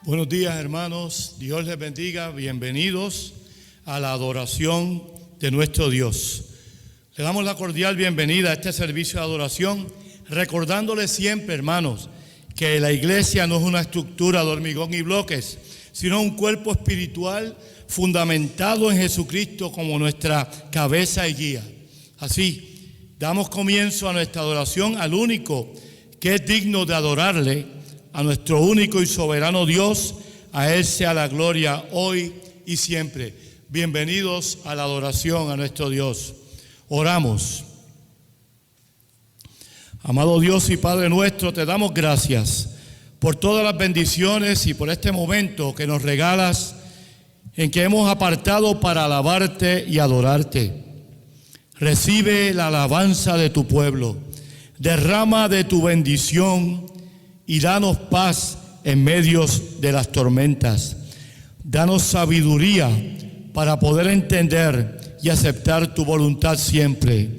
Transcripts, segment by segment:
Buenos días, hermanos. Dios les bendiga. Bienvenidos a la adoración de nuestro Dios. Le damos la cordial bienvenida a este servicio de adoración, recordándoles siempre, hermanos, que la iglesia no es una estructura de hormigón y bloques, sino un cuerpo espiritual fundamentado en Jesucristo como nuestra cabeza y guía. Así, damos comienzo a nuestra adoración al único que es digno de adorarle, a nuestro único y soberano Dios. A Él sea la gloria hoy y siempre. Bienvenidos a la adoración a nuestro Dios. Oramos. Amado Dios y Padre nuestro, te damos gracias por todas las bendiciones y por este momento que nos regalas en que hemos apartado para alabarte y adorarte. Recibe la alabanza de tu pueblo, derrama de tu bendición y danos paz en medio de las tormentas. Danos sabiduría para poder entender y aceptar tu voluntad siempre.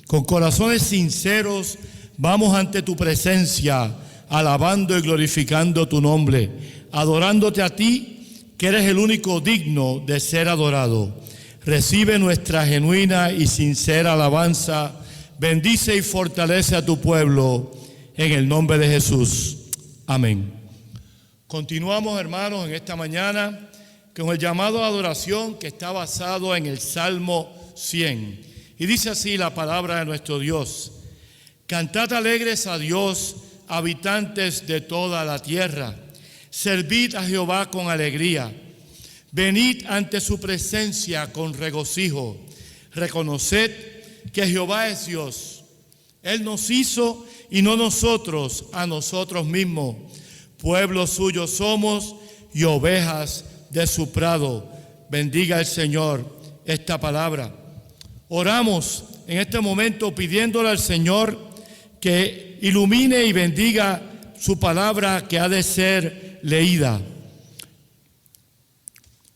Con corazones sinceros vamos ante tu presencia, alabando y glorificando tu nombre, adorándote a ti, que eres el único digno de ser adorado. Recibe nuestra genuina y sincera alabanza. Bendice y fortalece a tu pueblo. En el nombre de Jesús. Amén. Continuamos, hermanos, en esta mañana con el llamado a adoración que está basado en el Salmo 100. Y dice así la palabra de nuestro Dios: Cantad alegres a Dios, habitantes de toda la tierra. Servid a Jehová con alegría. Venid ante su presencia con regocijo. Reconoced que Jehová es Dios. Él nos hizo y no nosotros a nosotros mismos. Pueblo suyo somos y ovejas de su prado. Bendiga el Señor esta palabra. Oramos en este momento pidiéndole al Señor que ilumine y bendiga su palabra que ha de ser leída.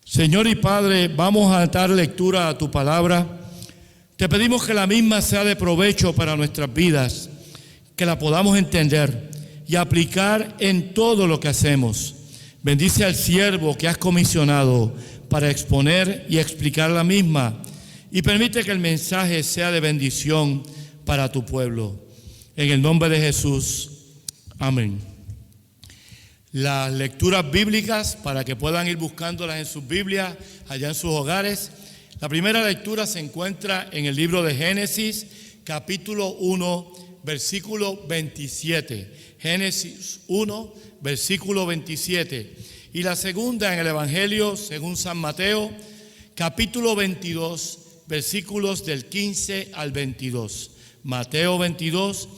Señor y Padre, vamos a dar lectura a tu palabra. Te pedimos que la misma sea de provecho para nuestras vidas, que la podamos entender y aplicar en todo lo que hacemos. Bendice al siervo que has comisionado para exponer y explicar la misma, y permite que el mensaje sea de bendición para tu pueblo. En el nombre de Jesús. Amén. Las lecturas bíblicas, para que puedan ir buscándolas en sus Biblias, allá en sus hogares. La primera lectura se encuentra en el libro de Génesis, capítulo 1, versículo 27. Génesis 1, versículo 27. Y la segunda en el Evangelio según San Mateo, capítulo 22, versículos del 15 al 22. Mateo 22,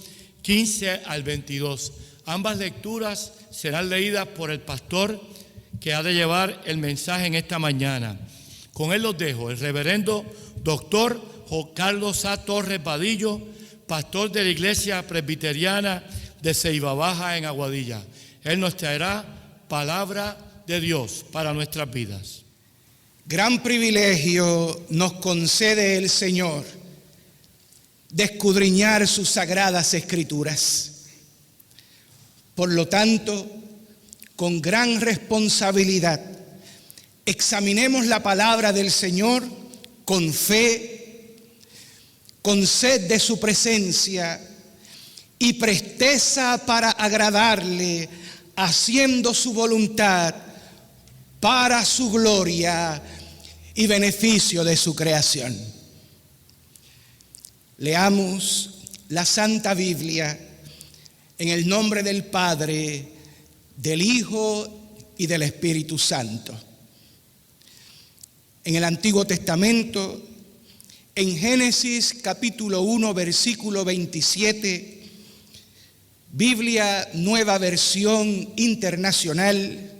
15 al 22. Ambas lecturas serán leídas por el pastor que ha de llevar el mensaje en esta mañana. Con él los dejo, el reverendo doctor Carlos A. Torres Vadillo, pastor de la Iglesia Presbiteriana de Ceiba Baja en Aguadilla. Él nos traerá palabra de Dios para nuestras vidas. Gran privilegio nos concede el Señor de escudriñar sus sagradas escrituras. Por lo tanto, con gran responsabilidad, examinemos la palabra del Señor con fe, con sed de su presencia y presteza para agradarle, haciendo su voluntad para su gloria y beneficio de su creación. Leamos la Santa Biblia en el nombre del Padre, del Hijo y del Espíritu Santo. En el Antiguo Testamento, en Génesis capítulo 1, versículo 27, Biblia Nueva Versión Internacional,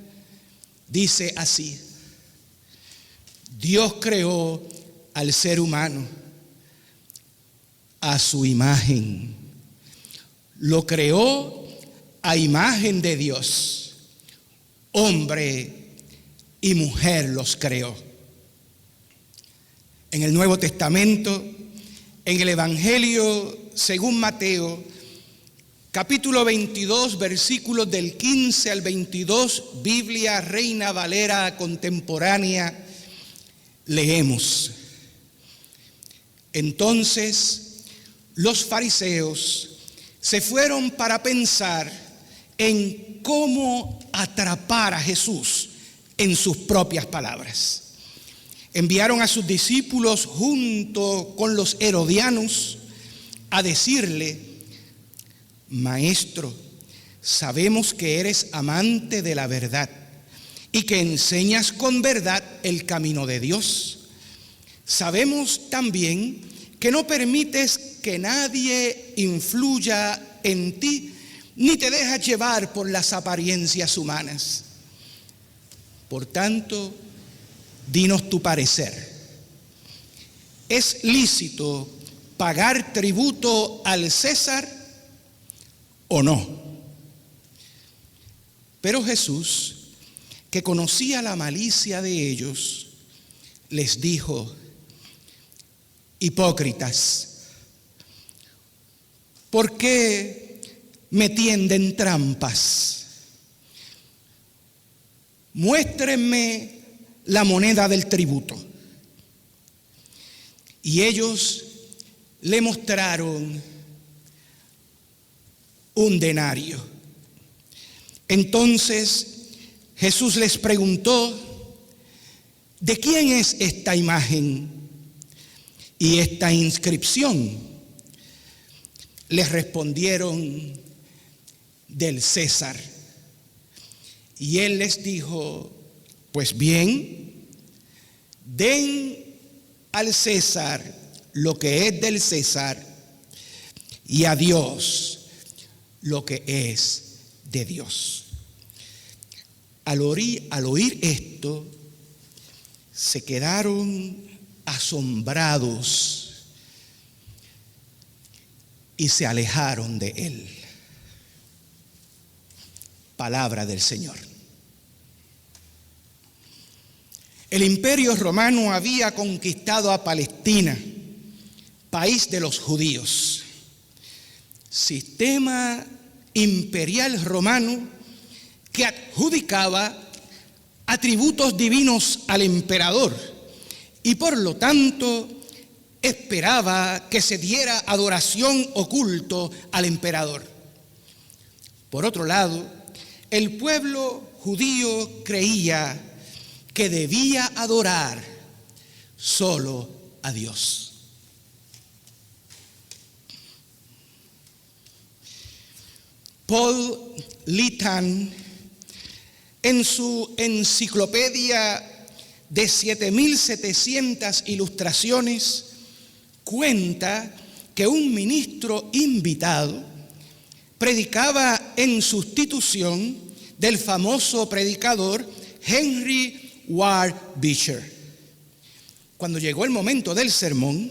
dice así: Dios creó al ser humano a su imagen. Lo creó a imagen de Dios. Hombre y mujer los creó. En el Nuevo Testamento, en el Evangelio según Mateo, capítulo 22, versículos del 15 al 22, Biblia Reina Valera contemporánea, leemos: Entonces los fariseos se fueron para pensar en cómo atrapar a Jesús en sus propias palabras. Enviaron a sus discípulos junto con los herodianos a decirle: Maestro, sabemos que eres amante de la verdad y que enseñas con verdad el camino de Dios. Sabemos también que no permites que nadie influya en ti, ni te dejas llevar por las apariencias humanas. Por tanto, dinos tu parecer. ¿Es lícito pagar tributo al César o no? Pero Jesús, que conocía la malicia de ellos, les dijo: Hipócritas, ¿por qué me tienden trampas? Muéstrenme la moneda del tributo. Y ellos le mostraron un denario. Entonces Jesús les preguntó: ¿de quién es esta imagen y esta inscripción? Les respondieron: del César. Y él les dijo: pues bien, den al César lo que es del César y a Dios lo que es de Dios. Al oír esto, se quedaron asombrados y se alejaron de él. Palabra del Señor. El Imperio Romano había conquistado a Palestina, país de los judíos. Sistema imperial romano que adjudicaba atributos divinos al emperador y por lo tanto esperaba que se diera adoración o culto al emperador. Por otro lado, el pueblo judío creía que debía adorar solo a Dios. Paul Littan, en su enciclopedia de 7.700 ilustraciones, cuenta que un ministro invitado predicaba en sustitución del famoso predicador Henry Ward Beecher. Cuando llegó el momento del sermón,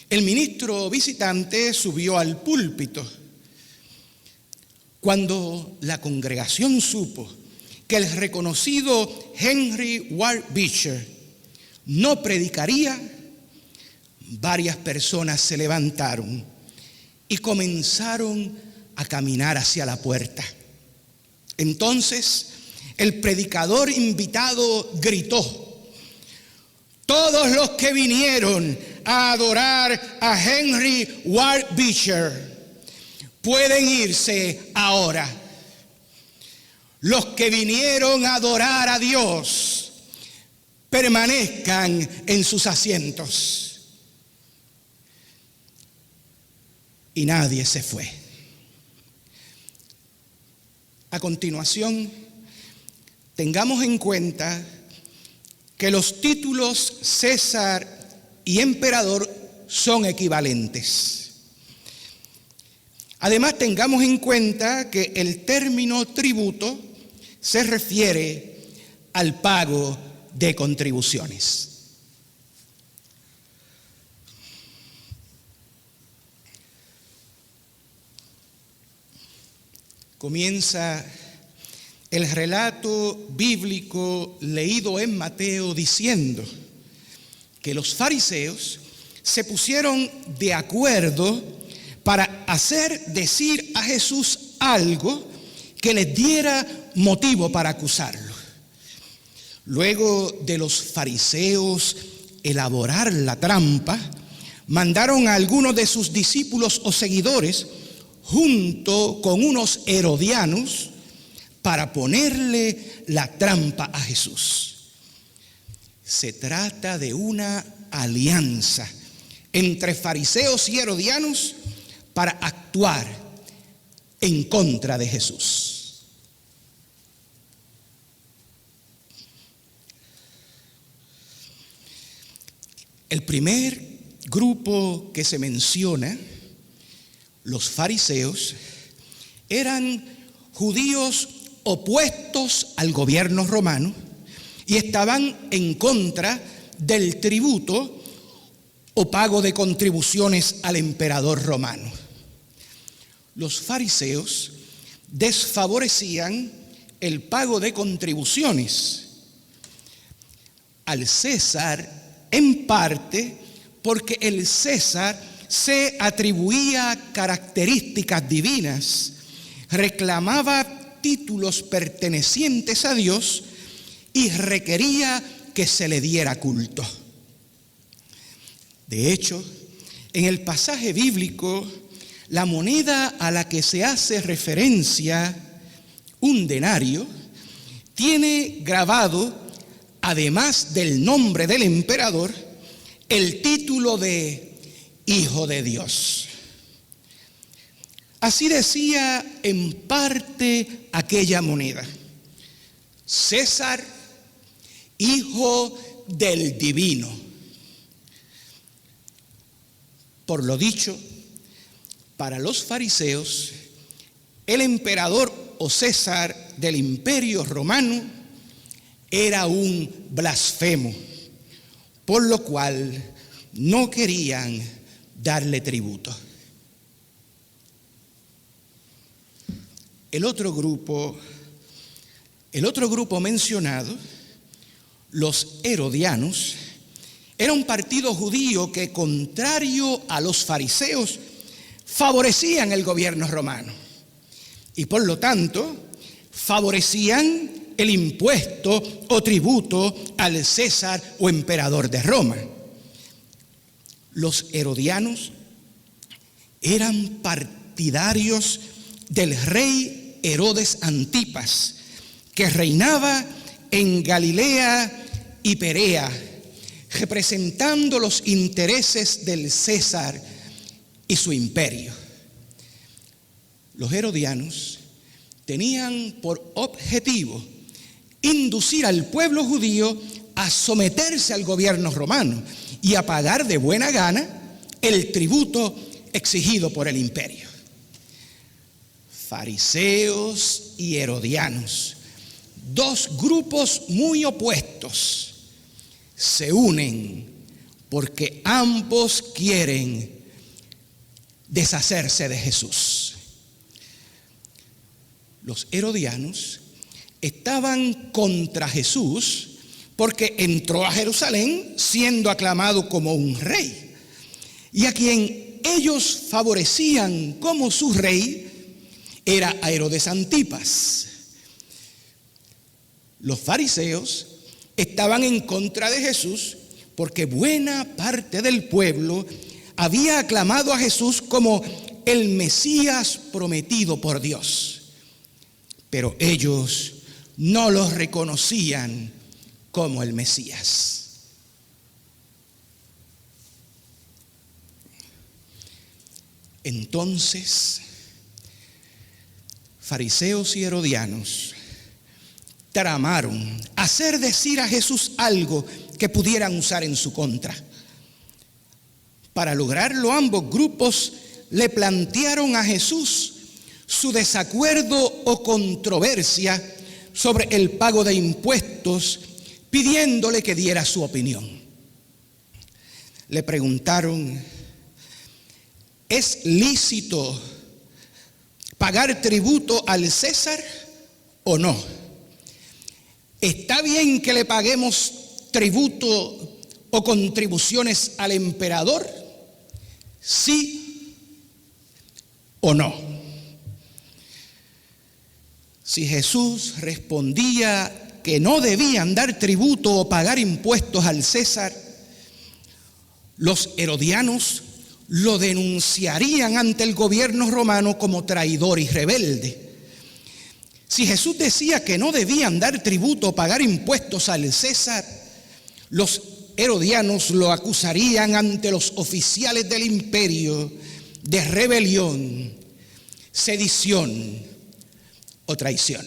el ministro visitante subió al púlpito. Cuando la congregación supo que el reconocido Henry Ward Beecher no predicaría, varias personas se levantaron y comenzaron a caminar hacia la puerta. Entonces, el predicador invitado gritó: todos los que vinieron a adorar a Henry Ward Beecher pueden irse ahora. Los que vinieron a adorar a Dios permanezcan en sus asientos. Y nadie se fue. A continuación, tengamos en cuenta que los títulos César y emperador son equivalentes. Además, tengamos en cuenta que el término tributo se refiere al pago de contribuciones. Comienza el relato bíblico leído en Mateo diciendo que los fariseos se pusieron de acuerdo para hacer decir a Jesús algo que les diera motivo para acusarlo. Luego de los fariseos elaborar la trampa, mandaron a algunos de sus discípulos o seguidores junto con unos herodianos para ponerle la trampa a Jesús. Se trata de una alianza entre fariseos y herodianos para actuar en contra de Jesús. El primer grupo que se menciona, los fariseos, eran judíos opuestos al gobierno romano y estaban en contra del tributo o pago de contribuciones al emperador romano. Los fariseos desfavorecían el pago de contribuciones al César, en parte porque el César se atribuía características divinas, reclamaba títulos pertenecientes a Dios y requería que se le diera culto. De hecho, en el pasaje bíblico, la moneda a la que se hace referencia, un denario, tiene grabado, además del nombre del emperador, el título de Hijo de Dios. Así decía en parte aquella moneda: César, Hijo del Divino. Por lo dicho, para los fariseos, el emperador o César del Imperio Romano era un blasfemo, por lo cual no querían darle tributo. El otro grupo mencionado, los herodianos, era un partido judío que, contrario a los fariseos, favorecían el gobierno romano y por lo tanto favorecían el impuesto o tributo al César o emperador de Roma. Los herodianos eran partidarios del rey Herodes Antipas, que reinaba en Galilea y Perea, representando los intereses del César y su imperio. Los herodianos tenían por objetivo inducir al pueblo judío a someterse al gobierno romano y a pagar de buena gana el tributo exigido por el imperio. Fariseos y herodianos, dos grupos muy opuestos, se unen porque ambos quieren deshacerse de Jesús. Los herodianos estaban contra Jesús porque entró a Jerusalén siendo aclamado como un rey, y a quien ellos favorecían como su rey era a Herodes Antipas. Los fariseos estaban en contra de Jesús porque buena parte del pueblo había aclamado a Jesús como el Mesías prometido por Dios, pero ellos no lo reconocían como el Mesías. Entonces, fariseos y herodianos tramaron hacer decir a Jesús algo que pudieran usar en su contra. Para lograrlo, ambos grupos le plantearon a Jesús su desacuerdo o controversia sobre el pago de impuestos, pidiéndole que diera su opinión. Le preguntaron: ¿es lícito pagar tributo al César o no? ¿Está bien que le paguemos tributo o contribuciones al emperador? Sí o no? Si Jesús respondía que no debían dar tributo o pagar impuestos al César, los herodianos lo denunciarían ante el gobierno romano como traidor y rebelde. Si Jesús decía que no debían dar tributo o pagar impuestos al César, los herodianos lo acusarían ante los oficiales del imperio de rebelión, sedición o traición.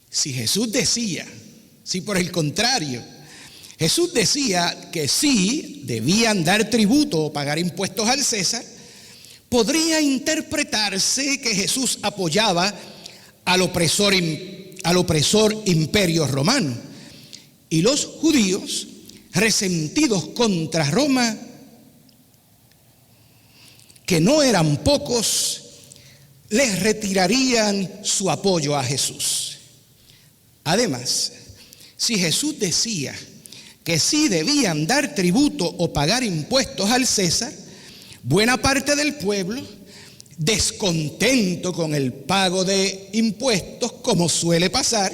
Si Jesús decía, si por el contrario, Jesús decía que sí debían dar tributo o pagar impuestos al César, podría interpretarse que Jesús apoyaba al opresor imperio romano, y los judíos, resentidos contra Roma, que no eran pocos, les retirarían su apoyo a Jesús. Además, si Jesús decía que sí debían dar tributo o pagar impuestos al César, buena parte del pueblo, descontento con el pago de impuestos, como suele pasar,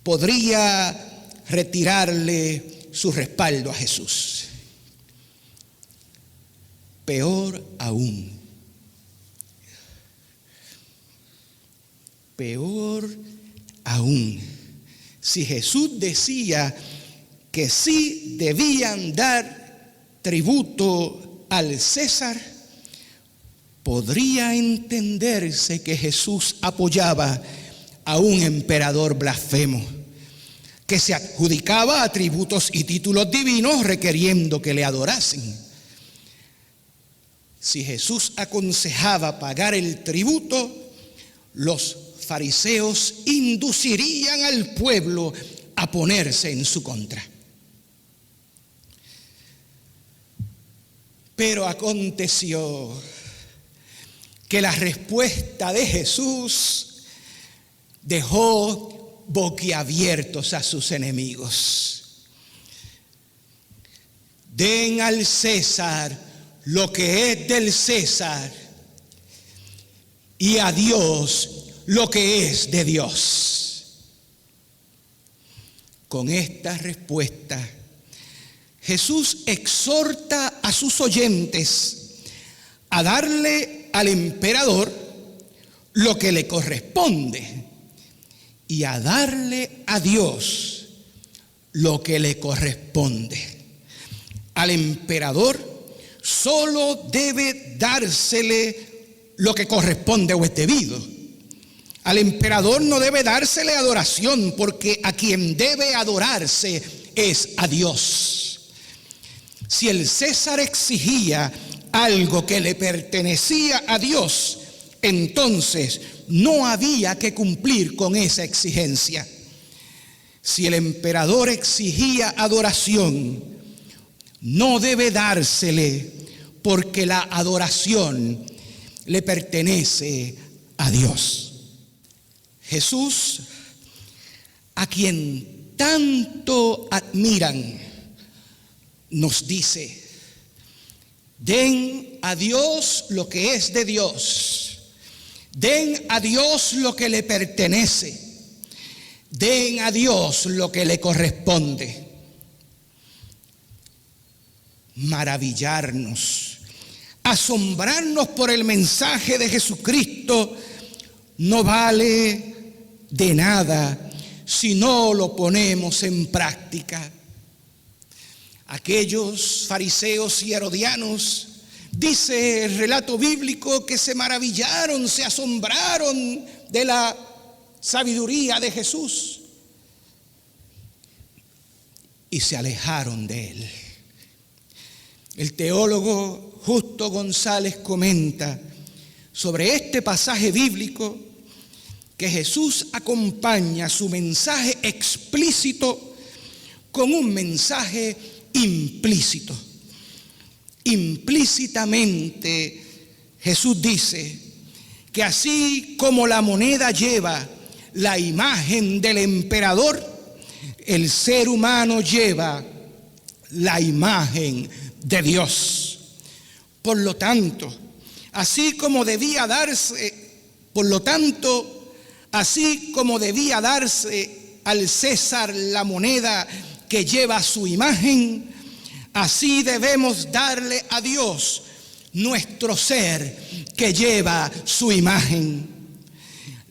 podría retirarle su respaldo a Jesús. Peor aún, si Jesús decía que sí debían dar tributo al César, podría entenderse que Jesús apoyaba a un emperador blasfemo que se adjudicaba atributos y títulos divinos requiriendo que le adorasen. Si Jesús aconsejaba pagar el tributo, los fariseos inducirían al pueblo a ponerse en su contra. Pero aconteció que la respuesta de Jesús dejó boquiabiertos a sus enemigos. Den al César lo que es del César y a Dios lo que es de Dios. Con esta respuesta, Jesús exhorta a sus oyentes a darle al emperador lo que le corresponde y a darle a Dios lo que le corresponde. Al emperador solo debe dársele lo que corresponde o es debido. Al emperador no debe dársele adoración, porque a quien debe adorarse es a Dios. Si el César exigía algo que le pertenecía a Dios, entonces no había que cumplir con esa exigencia. Si el emperador exigía adoración, no debe dársele, porque la adoración le pertenece a Dios. Jesús, a quien tanto admiran, nos dice: den a Dios lo que es de Dios, den a Dios lo que le pertenece, den a Dios lo que le corresponde. Maravillarnos, asombrarnos por el mensaje de Jesucristo no vale de nada si no lo ponemos en práctica. Aquellos fariseos y herodianos, dice el relato bíblico, que se maravillaron, se asombraron de la sabiduría de Jesús y se alejaron de él. El teólogo Justo González comenta sobre este pasaje bíblico que Jesús acompaña su mensaje explícito con un mensaje implícito. Implícitamente Jesús dice que así como la moneda lleva la imagen del emperador, el ser humano lleva la imagen de Dios. Por lo tanto, así como debía darse al César la moneda que lleva su imagen, así debemos darle a Dios nuestro ser que lleva su imagen.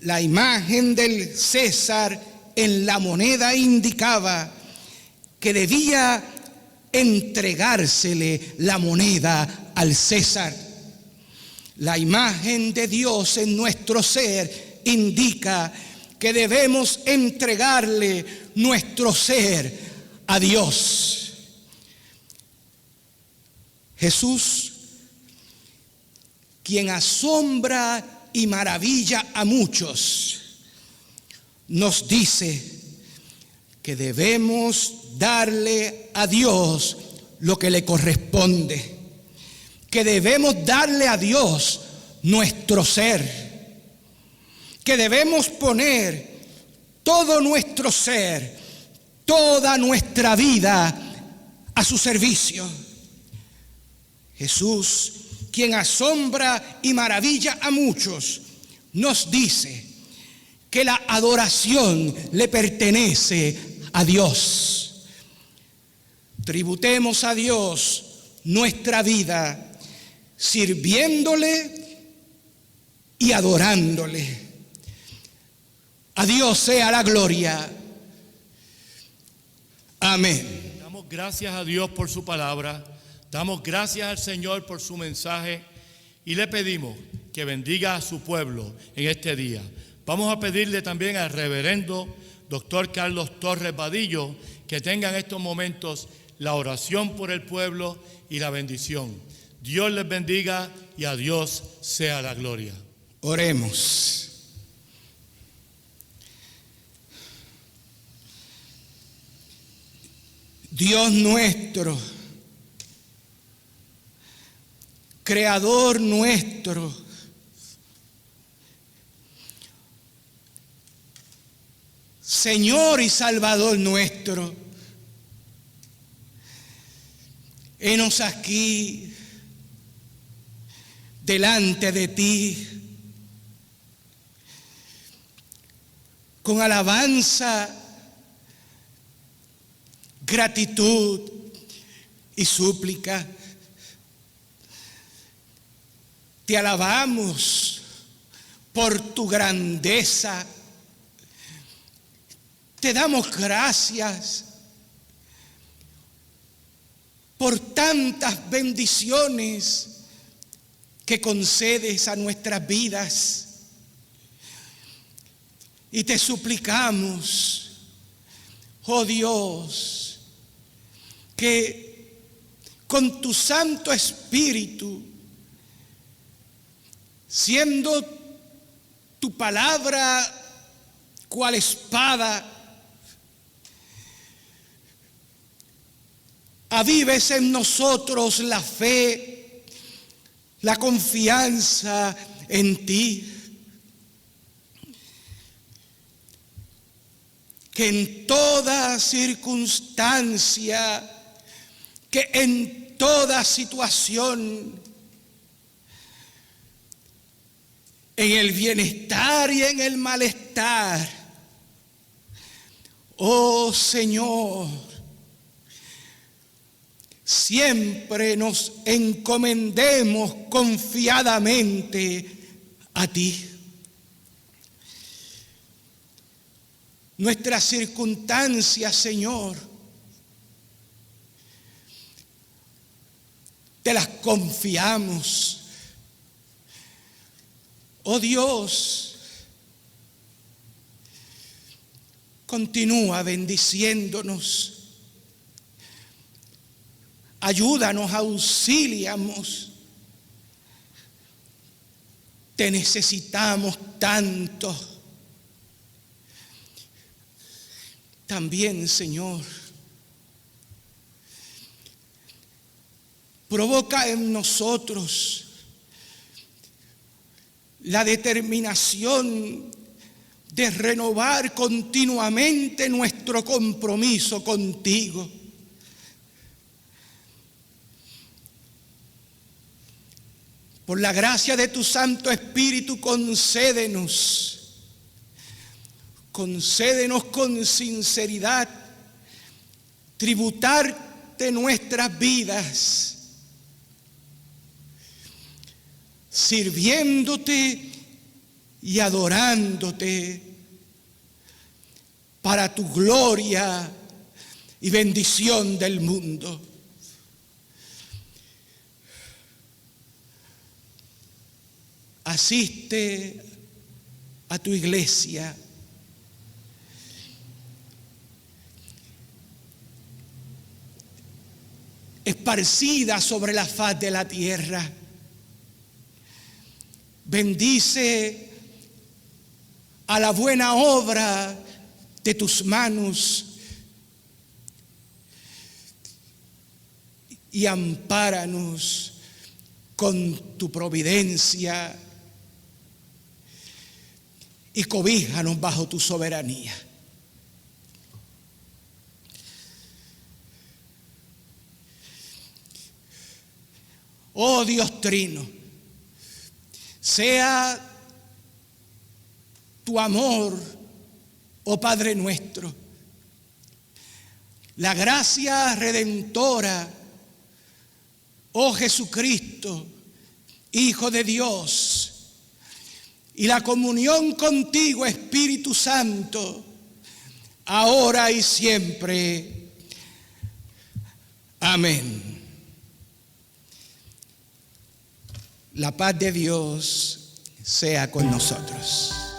La imagen del César en la moneda indicaba que debía entregársele la moneda al César. La imagen de Dios en nuestro ser indica que debemos entregarle nuestro ser a Dios. Jesús, quien asombra y maravilla a muchos, nos dice que debemos darle a Dios lo que le corresponde, que debemos darle a Dios nuestro ser, que debemos poner todo nuestro ser, toda nuestra vida a su servicio. Jesús, quien asombra y maravilla a muchos, nos dice que la adoración le pertenece a Dios. Tributemos a Dios nuestra vida, sirviéndole y adorándole. A Dios sea la gloria. Amén. Damos gracias a Dios por su palabra, damos gracias al Señor por su mensaje y le pedimos que bendiga a su pueblo en este día. Vamos a pedirle también al reverendo doctor Carlos Torres Vadillo que tenga en estos momentos la oración por el pueblo y la bendición. Dios les bendiga y a Dios sea la gloria. Oremos. Dios nuestro, Creador nuestro, Señor y Salvador nuestro, henos aquí delante de ti con alabanza, gratitud y súplica. Te alabamos por tu grandeza. Te damos gracias por tantas bendiciones que concedes a nuestras vidas. Y te suplicamos, oh Dios, que con tu Santo Espíritu, siendo tu palabra cual espada, avives en nosotros la fe, la confianza en ti. Que en toda circunstancia, que en toda situación, en el bienestar y en el malestar, oh Señor, siempre nos encomendemos confiadamente a ti. Nuestras circunstancias, Señor, te las confiamos. Oh Dios, continúa bendiciéndonos. Ayúdanos, auxílianos. Te necesitamos tanto. También, Señor, provoca en nosotros la determinación de renovar continuamente nuestro compromiso contigo. Por la gracia de tu Santo Espíritu, concédenos con sinceridad tributarte nuestras vidas, sirviéndote y adorándote para tu gloria y bendición del mundo. Asiste a tu iglesia. Esparcida sobre la faz de la tierra. Bendice a la buena obra de tus manos y ampáranos con tu providencia y cobíjanos bajo tu soberanía. Oh Dios Trino, sea tu amor, oh Padre nuestro, la gracia redentora, oh Jesucristo, Hijo de Dios, y la comunión contigo, Espíritu Santo, ahora y siempre. Amén. La paz de Dios sea con nosotros.